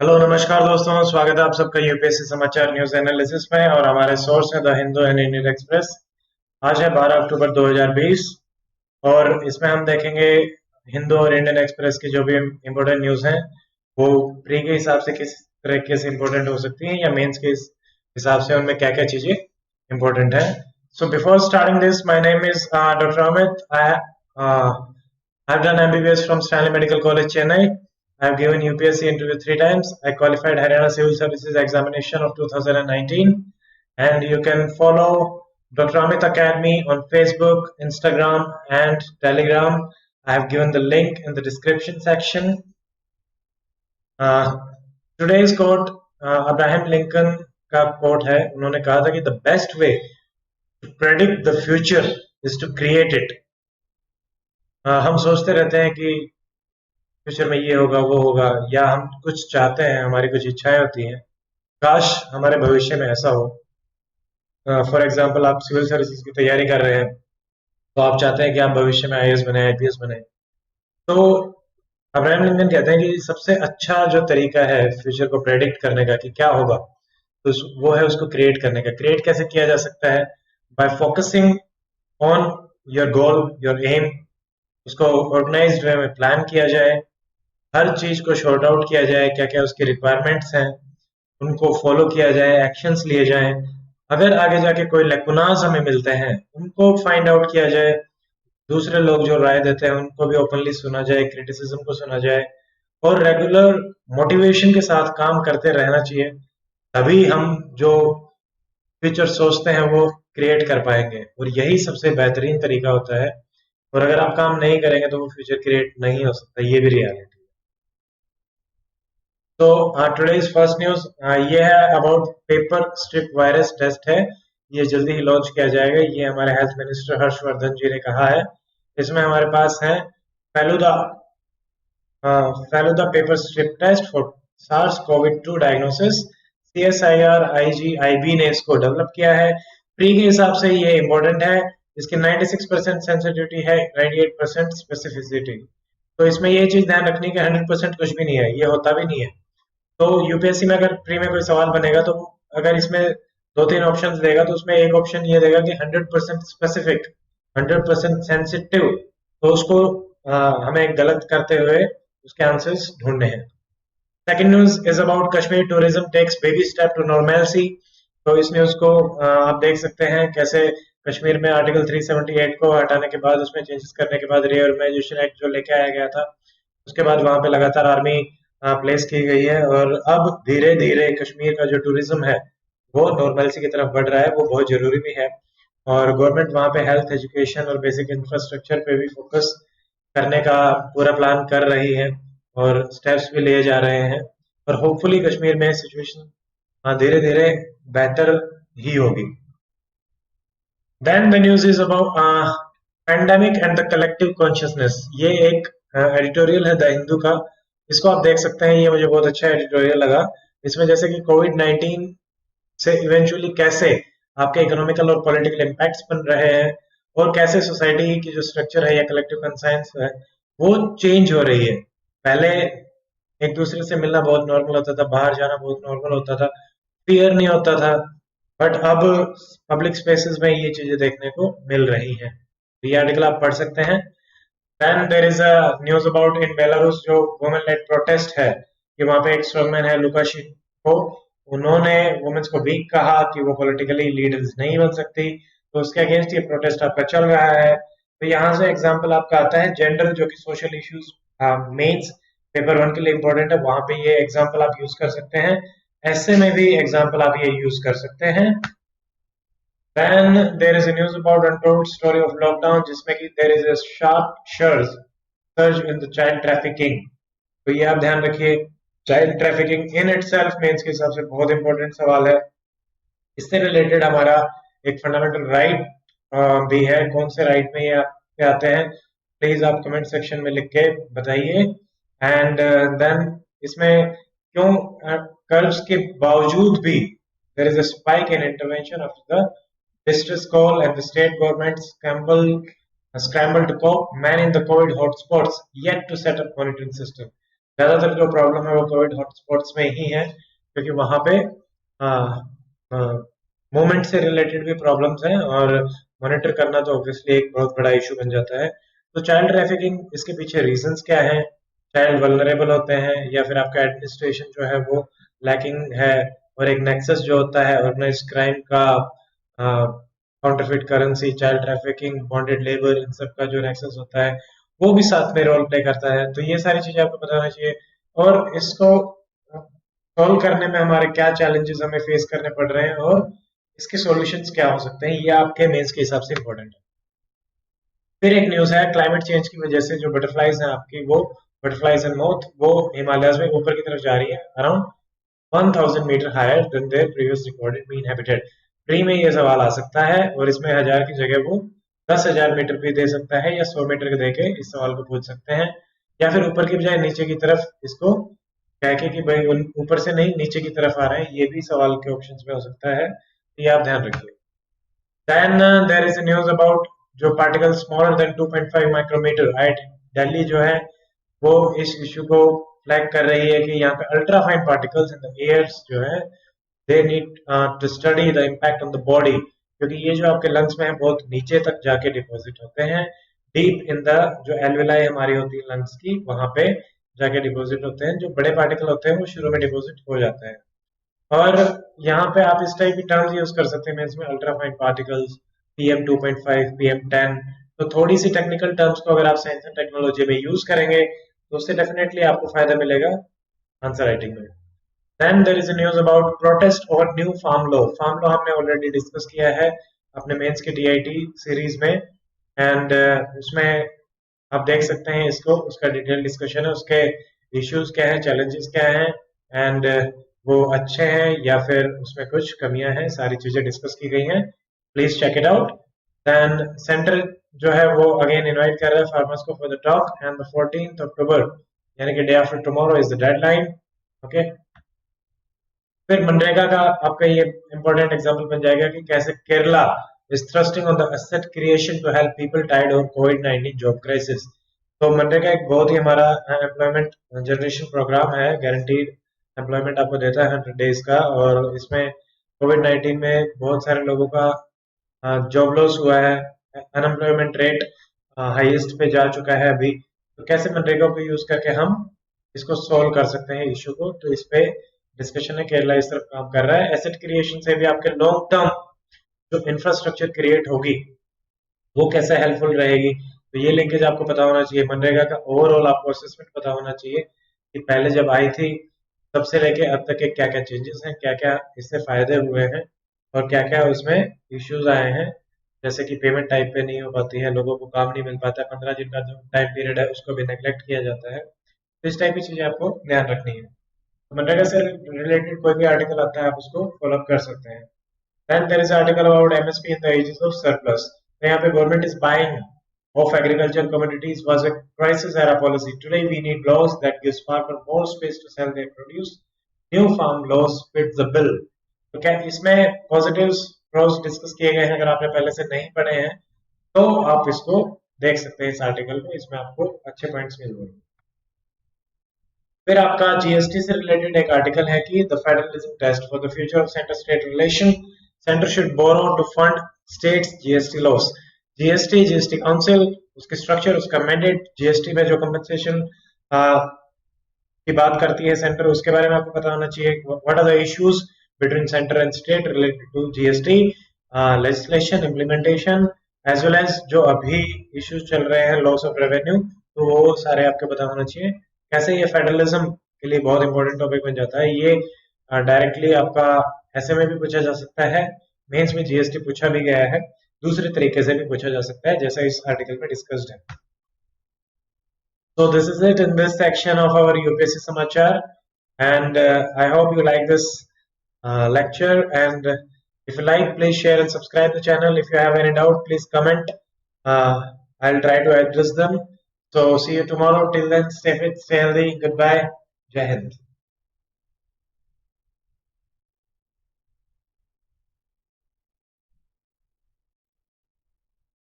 Hello नमस्कार दोस्तों, स्वागत है आप सबका यूपीएससी समाचार न्यूज एनालिसिस में। और हमारे सोर्स है the Hindu and Indian express. आज है 12 अक्टूबर 2020 और इसमें हम देखेंगे हिंदू और इंडियन एक्सप्रेस की जो भी इम्पोर्टेंट न्यूज हैं वो प्री के हिसाब से किस तरीके से इम्पोर्टेंट हो सकती हैं या मेंस के हिसाब से उनमें क्या क्या चीजें इम्पोर्टेंट है। So before starting this, my name is doctor Amit. I've done MBBS from Stanley Medical College, Chennai. I've given UPSC interview 3 times. I qualified Haryana Civil Services examination of 2019. And you can follow Dr. Amit Academy on Facebook, Instagram, and Telegram. I have given the link in the description section. Today's quote, Abraham Lincoln का quote है। उन्होंने कहा था कि the best way to predict the future is to create it. हम सोचते रहते हैं कि फ्यूचर में ये होगा वो होगा, या हम कुछ चाहते हैं, हमारी कुछ इच्छाएं होती हैं, काश हमारे भविष्य में ऐसा हो। फॉर एग्जांपल, आप सिविल सर्विसेज की तैयारी कर रहे हैं तो आप चाहते हैं कि आप भविष्य में आईएएस बने, आईपीएस बने। तो अब्राहम लिंकन कहते हैं कि सबसे अच्छा जो तरीका है फ्यूचर को प्रेडिक्ट करने का कि क्या होगा, तो वो है उसको क्रिएट करने का। क्रिएट कैसे किया जा सकता है? By focusing on your goal, your aim. उसको ऑर्गेनाइज्ड वे में प्लान किया जाए, हर चीज को शॉर्ट आउट किया जाए, क्या क्या उसकी रिक्वायरमेंट्स हैं उनको फॉलो किया जाए, एक्शंस लिए जाएं। अगर आगे जाके कोई लेकुनाज हमें मिलते हैं उनको फाइंड आउट किया जाए, दूसरे लोग जो राय देते हैं उनको भी ओपनली सुना जाए, क्रिटिसिज्म को सुना जाए, और रेगुलर मोटिवेशन के साथ काम करते रहना चाहिए। तभी हम जो फ्यूचर सोचते हैं वो क्रिएट कर पाएंगे, और यही सबसे बेहतरीन तरीका होता है। और अगर आप काम नहीं करेंगे तो वो फ्यूचर क्रिएट नहीं हो सकता, ये भी रियलिटी है। तो टुडेज फर्स्ट न्यूज ये है about paper strip virus test है। ये जल्दी ही लॉन्च किया जाएगा, ये हमारे हेल्थ मिनिस्टर हर्षवर्धन जी ने कहा है। इसमें हमारे पास है Feluda Feluda paper strip test for SARS COVID 2 डायग्नोसिस। सीएसआईआर आईजीआईबी ने इसको डेवलप किया है। प्री के हिसाब से ये इंपॉर्टेंट है। इसकी 96% सेंसिटिविटी है, 98% स्पेसिफिसिटी। तो इसमें ये चीज ध्यान रखनी कि 100% कुछ भी नहीं है, ये होता भी नहीं है। तो यूपीएससी में अगर प्री में कोई सवाल बनेगा तो अगर इसमें दो तीन ऑप्शंस देगा तो उसमें एक ऑप्शन ये देगा कि 100% स्पेसिफिक, 100% सेंसिटिव। तो उसको हमें गलत करते हुए उसके आंसर्स ढूंढने हैं। Second news is about Kashmir tourism takes baby step to normalcy. तो इस न्यूज को आप देख सकते हैं कैसे कश्मीर में आर्टिकल 378 को हटाने के बाद, उसमें चेंजेस करने के बाद, रीऑर्गेनाइजेशन एक्ट जो लेके आया गया था, उसके बाद वहां पे लगातार आर्मी प्लेस की गई है। और अब धीरे धीरे कश्मीर का जो टूरिज्म है वो नॉर्मलसी की तरफ बढ़ रहा है, वो बहुत जरूरी भी है। और गवर्नमेंट वहां पे हेल्थ, एजुकेशन और बेसिक इंफ्रास्ट्रक्चर पे भी फोकस करने का पूरा प्लान कर रही है और स्टेप्स भी लिए जा रहे हैं। और होपफुली कश्मीर में सिचुएशन धीरे धीरे बेहतर ही होगी। Then the news is about pandemic and the collective consciousness. ये एक एडिटोरियल है द हिंदू का। इसको आप देख सकते हैं, ये मुझे बहुत अच्छा एडिटोरियल लगा। इसमें जैसे कि कोविड-19 से इवेंचुअली कैसे आपके इकोनॉमिकल और पॉलिटिकल इम्पैक्ट्स बन रहे हैं, और कैसे सोसाइटी की जो स्ट्रक्चर है या कलेक्टिव कंसाइंस है वो चेंज हो रही है। पहले एक दूसरे से मिलना बहुत नॉर्मल होता था, बाहर जाना बहुत नॉर्मल होता था, फियर नहीं होता था। बट अब पब्लिक स्पेसेस में ये चीजें देखने को मिल रही हैं। तो ये आर्टिकल आप पढ़ सकते हैं। Then there is a news about in Belarus जो वुमेन लेड प्रोटेस्ट है, कि वहां पे एक स्ट्रॉन्गमैन है लुकाशेंको। उन्होंने वुमेन्स को वीक कहा कि वो पॉलिटिकली लीडर्स नहीं बन सकती, तो उसके अगेंस्ट ये प्रोटेस्ट आपका चल रहा है। तो यहाँ से एग्जांपल आपका आता है जेंडर, जो कि सोशल इश्यूज मेंस पेपर 1 के लिए इंपॉर्टेंट है, वहां पे ये एग्जांपल आप यूज कर सकते हैं। ऐसे में भी एग्जांपल आप ये यूज कर सकते हैं। Then there is a news about untold story of lockdown, जिसमें कि there is a sharp surge in the child trafficking। तो ये आप ध्यान रखिए, child trafficking in itself mains के हिसाब से बहुत इंपॉर्टेंट सवाल है। इससे रिलेटेड हमारा एक फंडामेंटल राइट भी है। कौन से राइट में ये आते हैं, प्लीज आप कमेंट सेक्शन में लिख के बताइए। एंड देन इसमें क्यों कर्ज के बावजूद भी there is a spike in intervention of the distress call, and the state government scramble to cope, man in the COVID hotspots, yet to set up monitoring system। ज्यादातर जो प्रॉब्लम है वो कोविड हॉटस्पॉट्स में ही है, क्योंकि वहां पे movement से रिलेटेड भी प्रॉब्लम्स हैं, और मॉनिटर करना तो ऑब्वियसली एक बहुत बड़ा इशू बन जाता है। तो चाइल्ड ट्रैफिकिंग, इसके पीछे रीजंस क्या हैं? चाइल्ड वल्नरेबल होते हैं, या फिर आपका एडमिनिस्ट्रेशन जो है वो लैकिंग है, और एक नेक्सस जो होता है ऑर्गेनाइज क्राइम का, counterfeit currency, child trafficking, bonded labour, इन सब का जो नेक्सस होता है वो भी साथ में रोल प्ले करता है। तो ये सारी चीजें आपको पता होना चाहिए। और इसको सॉल्व करने में हमारे क्या चैलेंजेस हमें फेस करने पड़ रहे हैं, और इसके सॉल्यूशंस क्या हो सकते हैं, ये आपके मेंस के हिसाब से इंपॉर्टेंट है। फिर एक न्यूज है, क्लाइमेट चेंज की वजह से जो बटरफ्लाइज हैं आपकी, वो बटरफ्लाइज एंड मोथ, वो हिमालयस में ऊपर की तरफ जा रही है, around 1000 metre higher than there previous recorded mean habitat. प्री में ये सवाल आ सकता है, और इसमें 1000 की जगह वो 10,000 मीटर भी दे सकता है, या 100 मीटर के दे के इस सवाल को पूछ सकते हैं, या फिर ऊपर की बजाय नीचे की तरफ इसको कह के कि भाई ऊपर से नहीं नीचे की तरफ आ रहे हैं, ये भी सवाल के ऑप्शंस में हो सकता है। ये आप ध्यान रखिए। Then there is a news about जो particle smaller than 2.5 micrometre, right? Delhi जो है वो इस इशू को फ्लैग कर रही है कि यहाँ पे ultra fine particles in the airs जो है, they need to study the impact on the body, क्योंकि ये जो आपके लंग्स में है बहुत नीचे तक जाके डिपॉजिट होते हैं, डीप इन द जो एल्वेलाई हमारी होती है लंग्स की, वहां पे जाके डिपॉजिट होते हैं। जो बड़े पार्टिकल होते हैं वो शुरू में डिपॉजिट हो जाते हैं। और यहाँ पे आप इस टाइप की टर्म्स यूज कर सकते हैं मीन्स में, ultra fine particles, PM2.5, PM10। तो थोड़ी सी टेक्निकल टर्म्स को अगर आप साइंस एंड टेक्नोलॉजी में यूज करेंगे तो उससे डेफिनेटली आपको फायदा मिलेगा आंसर राइटिंग में। Then there is a news about protest और new farm law. Farm law हमने ऑलरेडी डिस्कस किया है अपने मेंस के DIT सीरीज में, एंड उसमें आप देख सकते हैं इसको, उसका डिटेल डिस्कशन है, उसके इश्यूज क्या है, चैलेंजेस क्या हैं, एंड वो अच्छे हैं या फिर उसमें कुछ कमियां हैं, सारी चीजें डिस्कस की गई हैं। Please check it out. Then centre जो है वो अगेन इनवाइट कर रहा है फार्मर्स को for the talk, and the 14th अक्टूबर यानी कि day after tomorrow is the deadline. Okay. फिर मनरेगा का आपका ये इंपॉर्टेंट एग्जांपल बन जाएगा कि कैसे Kerala is thrusting on the asset creation to help people tied on COVID-19 job crisis। तो मनरेगा एक बहुत ही हमारा एम्प्लॉयमेंट जनरेशन प्रोग्राम है, गारंटीड एम्प्लॉयमेंट आपको देता है 100 डेज का, और इसमें COVID-19 में बहुत सारे लोगों का जॉब लॉस हुआ है, अनएम्प्लॉयमेंट रेट हाईएस्ट पे जा चुका है अभी। तो कैसे मनरेगा को यूज करके हम इसको सॉल्व कर सकते हैं इशू को, तो इस पे डिस्कशन है। केरला इस तरफ काम कर रहा है। एसेट क्रिएशन से भी आपके लॉन्ग टर्म जो इंफ्रास्ट्रक्चर क्रिएट होगी वो कैसे हेल्पफुल रहेगी, तो ये लिंकेज आपको पता होना चाहिए। मनरेगा का ओवरऑल आपको असेसमेंट पता होना चाहिए कि पहले जब आई थी तब से लेके अब तक के क्या क्या चेंजेस हैं, क्या क्या इससे फायदे हुए हैं, और क्या क्या उसमें इश्यूज आए हैं, जैसे कि पेमेंट टाइप पे नहीं हो पाती है, लोगों को काम नहीं मिल पाता है, 15 दिन का जो टाइम पीरियड है उसको भी नेग्लेक्ट किया जाता है। तो इस टाइप की चीजें आपको ध्यान रखनी है। तो मनरेगा से रिलेटेड कोई भी आर्टिकल आता है आप उसको फॉलोअप कर सकते हैं। Then there is an article about MSP in the ages of surplus। तो यहाँ पे government is buying of agricultural commodities was a crisis era policy। Today we need laws that gives farmer more space to sell their produce। New farm laws fit the bill। तो क्या इसमें positives pros discuss किए गए हैं? अगर आपने पहले से नहीं पढ़े हैं तो आप इसको देख सकते हैं इस आर्टिकल में, इसमें आपको अच्छे पॉइंट्स मिल जाएंगे। फिर आपका GST से रिलेटेड एक आर्टिकल है कि the federalism test for the future of centre state relation. Centre should borrow to fund states GST loss. GST council, उसके स्ट्रक्चर, उसका मैंडेट, GST में जो कंपनसेशन की बात करती है सेंटर, उसके बारे में आपको पता होना चाहिए। What are the issues between centre and state related to GST legislation, implementation, as well as जो अभी इश्यूज चल रहे हैं लॉस ऑफ रेवेन्यू, तो वो सारे आपको पता होना चाहिए। कैसे ये फेडरलिज्म के लिए बहुत इंपॉर्टेंट टॉपिक बन जाता है। ये डायरेक्टली आपका ऐसे में भी पूछा जा सकता है, मेंस में GST पूछा भी गया है, दूसरे तरीके से भी पूछा जा सकता है जैसा इस आर्टिकल में डिस्कस्ड है। So this is it in this section of our UPSC Samachar, and I hope you like this lecture, and if you like, please share and subscribe the channel. If you have any doubt, please comment. I'll try to address them. So see you tomorrow. Till then, stay fit, stay healthy. Goodbye. Jai Hind.